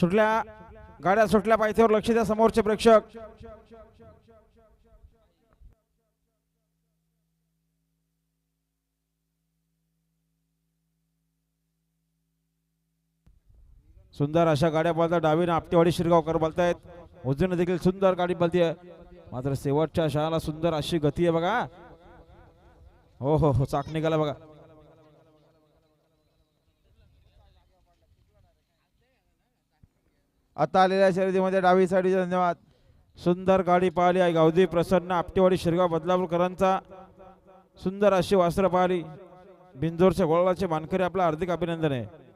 सुटल्या गाड्या सुटल्या पायथ्यावर लक्ष द्या समोरचे प्रेक्षक. सुंदर अशा गाड्या बोलतात. डावीने आपटेवाडी शिरगावकर बोलतायत. उजवीने देखील सुंदर गाडी बोलतीये. मात्र शेवटच्या क्षणाला सुंदर अशी गती आहे बघा. हो हो हो चाक निघाला बघा. आता आलेल्या शर्यतीमध्ये डावी साईड. धन्यवाद. सुंदर गाडी पाहिली आहे. गावदी प्रसन्न आपटेवाडी शिरगाव बदलापूरकरांचा सुंदर अशी वासरं पाहिली. बिंजोरच्या गोळाचे मानकरी आपला हार्दिक अभिनंदन आहे.